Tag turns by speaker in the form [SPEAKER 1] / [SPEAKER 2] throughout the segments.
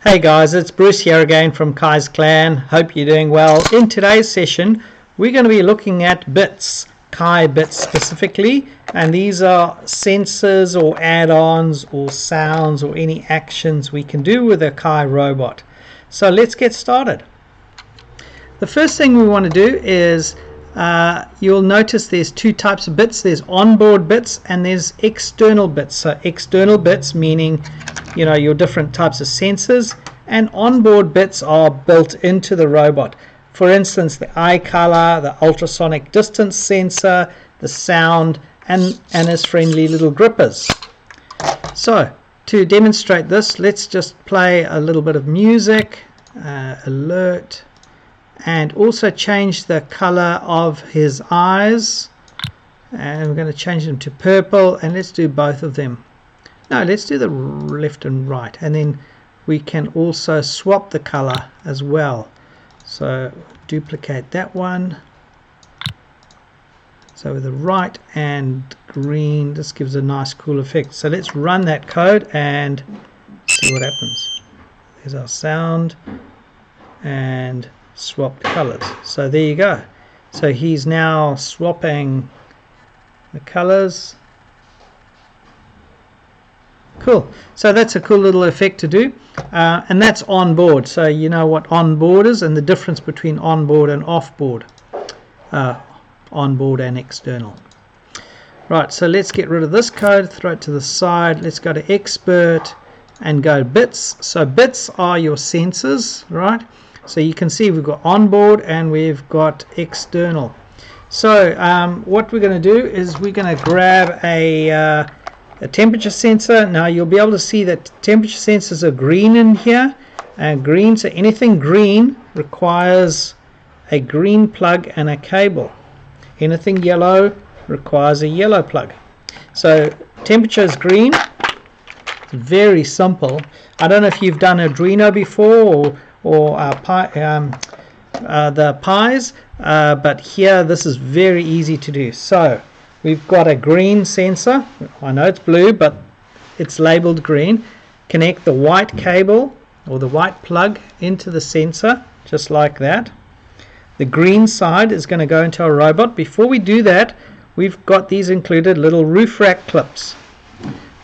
[SPEAKER 1] Hey guys, it's Bruce here again from Kai's Clan. Hope you're doing well. In today's session, we're going to be looking at bits, Kai bits specifically, and these are sensors or add-ons or sounds or any actions we can do with a Kai robot. So let's get started. The first thing we want to do is you'll notice there's two types of bits. There's onboard bits and there's external bits. So external bits meaning your different types of sensors, and onboard bits are built into the robot. For instance, the eye color, the ultrasonic distance sensor, the sound, and its friendly little grippers. So to demonstrate this, let's just play a little bit of music, alert, and also change the color of his eyes, and we're going to change them to purple, and let's do both of them. No, let's do the left and right, and then we can also swap the color as well. So duplicate that one. So with the right and green, this gives a nice cool effect. So let's run that code and see what happens. There's our sound and swap colors. So there you go. So he's now swapping the colors. Cool. So that's a cool little effect to do, and that's on board. So you know what on board is and the difference between on board and off board, on board and external. Right, so let's get rid of this code, throw it to the side. Let's go to expert and go bits. So bits are your sensors, right? So you can see we've got onboard and we've got external. So what we're going to do is we're going to grab a temperature sensor. Now you'll be able to see that temperature sensors are green in here, and green, so anything green requires a green plug and a cable. Anything yellow requires a yellow plug. So temperature is green. It's very simple. I don't know if you've done Arduino before or the Pi's, but here this is very easy to do. So we've got a green sensor. I know it's blue, but it's labeled green. Connect the white cable or the white plug into the sensor, just like that. The green side is going to go into our robot. Before we do that, we've got these included little roof rack clips.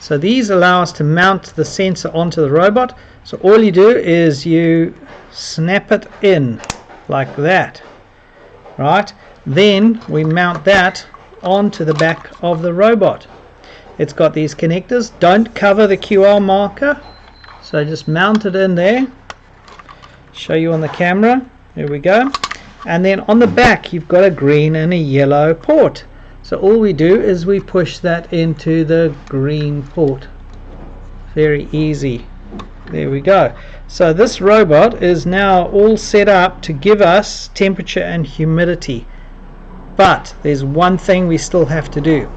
[SPEAKER 1] So these allow us to mount the sensor onto the robot. So all you do is you snap it in like that, right? Then we mount that onto the back of the robot. It's got these connectors. Don't cover the QR marker, so just mount it in there. Show you on the camera. There we go. And then on the back you've got a green and a yellow port. So all we do is we push that into the green port. Very easy. There we go. So this robot is now all set up to give us temperature and humidity. But there's one thing we still have to do.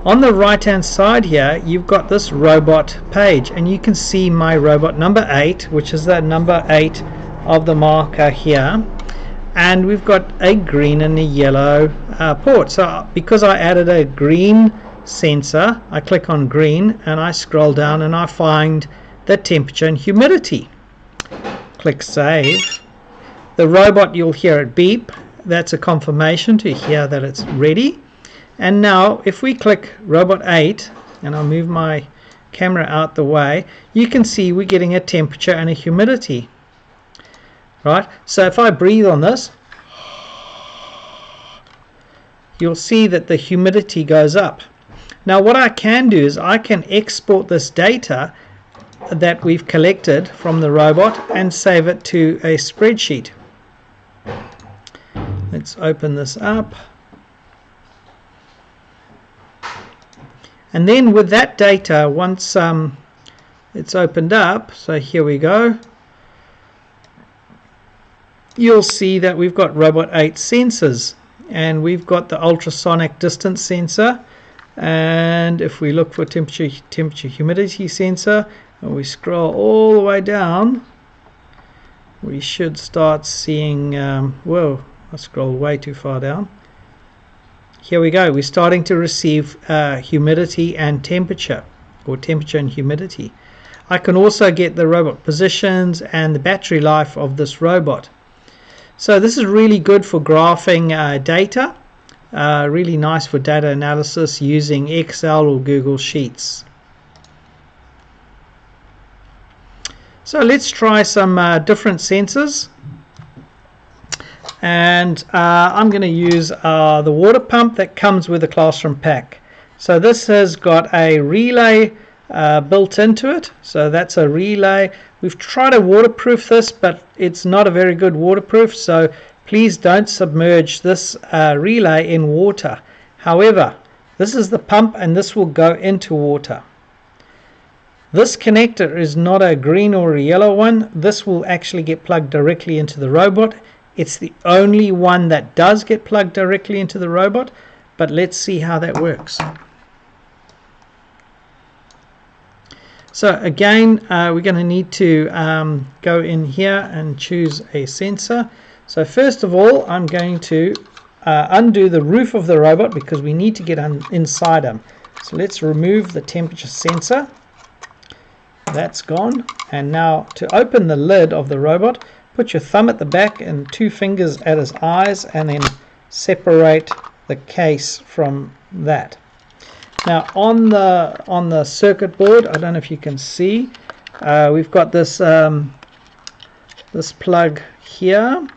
[SPEAKER 1] On the right hand side here you've got this robot page, and you can see my robot number 8, which is the number 8 of the marker here, and we've got a green and a yellow port. So because I added a green sensor, I click on green and I scroll down and I find the temperature and humidity. Click save. The robot, you'll hear it beep. That's a confirmation to hear that it's ready. And now if we click robot 8, and I'll move my camera out the way, you can see we're getting a temperature and a humidity, right? So if I breathe on this, you'll see that the humidity goes up. Now what I can do is I can export this data that we've collected from the robot and save it to a spreadsheet. Let's open this up. And then with that data, once it's opened up, so here we go, you'll see that we've got robot 8 sensors, and we've got the ultrasonic distance sensor, and if we look for temperature humidity sensor and we scroll all the way down, we should start seeing whoa, I scrolled way too far down. Here we go. We're starting to receive humidity and temperature, or temperature and humidity. I can also get the robot positions and the battery life of this robot. So this is really good for graphing data, really nice for data analysis using Excel or Google Sheets. So let's try some different sensors, and I'm going to use the water pump that comes with the Classroom pack. So this has got a relay built into it, so that's a relay. We've tried to waterproof this, but it's not a very good waterproof, so please don't submerge this relay in water. However, this is the pump and this will go into water. This connector is not a green or a yellow one. This will actually get plugged directly into the robot. It's the only one that does get plugged directly into the robot, but let's see how that works. So again, we're going to need to go in here and choose a sensor. So first of all, I'm going to undo the roof of the robot because we need to get inside them. So let's remove the temperature sensor. That's gone. And now to open the lid of the robot, put your thumb at the back and 2 fingers at his eyes, and then separate the case from that. Now on the circuit board, I don't know if you can see, we've got this this plug here,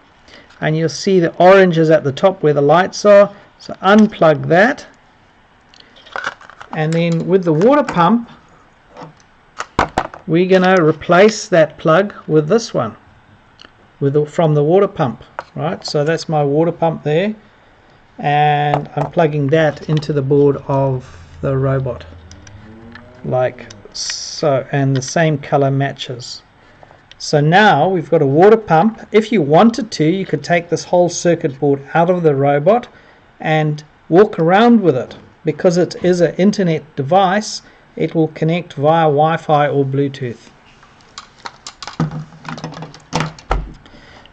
[SPEAKER 1] and you'll see the orange is at the top where the lights are. So unplug that, and then with the water pump, we're going to replace that plug with this one, from the water pump. Right, so that's my water pump there, and I'm plugging that into the board of the robot like so, and the same color matches. So now we've got a water pump. If you wanted to, you could take this whole circuit board out of the robot and walk around with it. Because it is an internet device, it will connect via Wi-Fi or Bluetooth.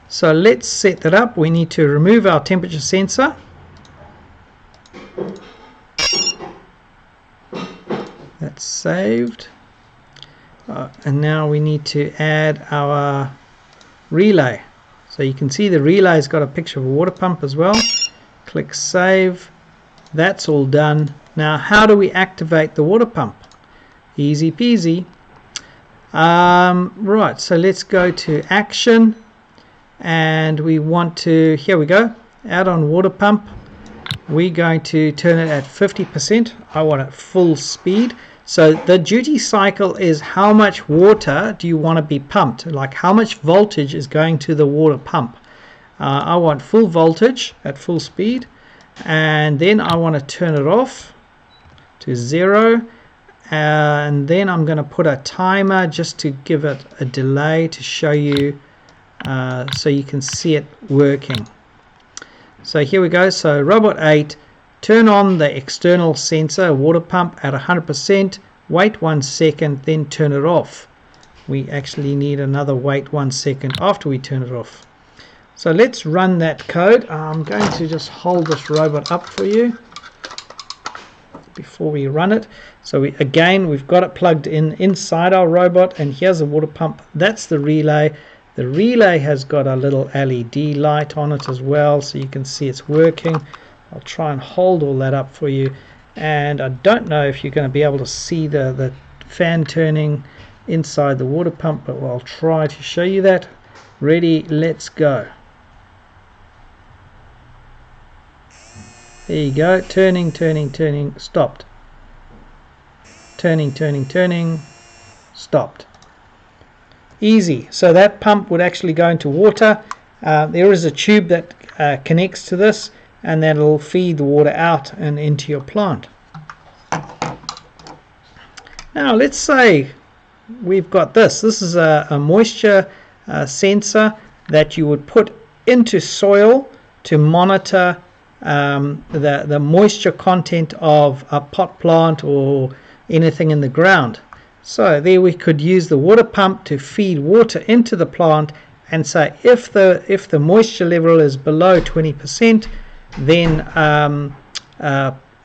[SPEAKER 1] So let's set that up. We need to remove our temperature sensor. That's saved. And now we need to add our relay. So you can see the relay's got a picture of a water pump as well. Click save. That's all done. Now how do we activate the water pump? Easy peasy. Right, so let's go to action, and we want to, here we go, add on water pump. We're going to turn it at 50%. I want it full speed. So the duty cycle is how much water do you want to be pumped, like how much voltage is going to the water pump. I want full voltage at full speed, and then I want to turn it off to 0, and then I'm going to put a timer just to give it a delay to show you so you can see it working. So here we go. So robot 8, turn on the external sensor water pump at 100%, wait 1 second, then turn it off. We actually need another wait 1 second after we turn it off. So let's run that code. I'm going to just hold this robot up for you before we run it. So we've got it plugged in inside our robot, and here's the water pump. That's the relay. The relay has got a little LED light on it as well, so you can see it's working. I'll try and hold all that up for you, and I don't know if you're going to be able to see the fan turning inside the water pump, but I'll try to show you that. Ready, let's go. There you go, turning, turning, turning, stopped. Turning, turning, turning, stopped. Easy. So that pump would actually go into water. There is a tube that connects to this, and that will feed the water out and into your plant. Now let's say we've got this. This is a moisture sensor that you would put into soil to monitor the moisture content of a pot plant or anything in the ground. So there we could use the water pump to feed water into the plant and say if the moisture level is below 20%, then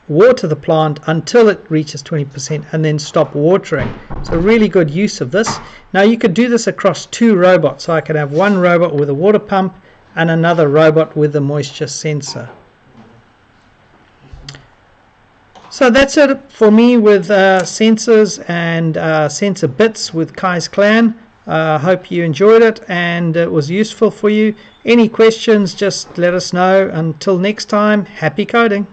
[SPEAKER 1] water the plant until it reaches 20% and then stop watering. So really good use of this. Now you could do this across 2 robots. So I could have one robot with a water pump and another robot with a moisture sensor. So that's it for me with sensors and sensor bits with Kai's Clan. I hope you enjoyed it and it was useful for you. Any questions, just let us know. Until next time, happy coding.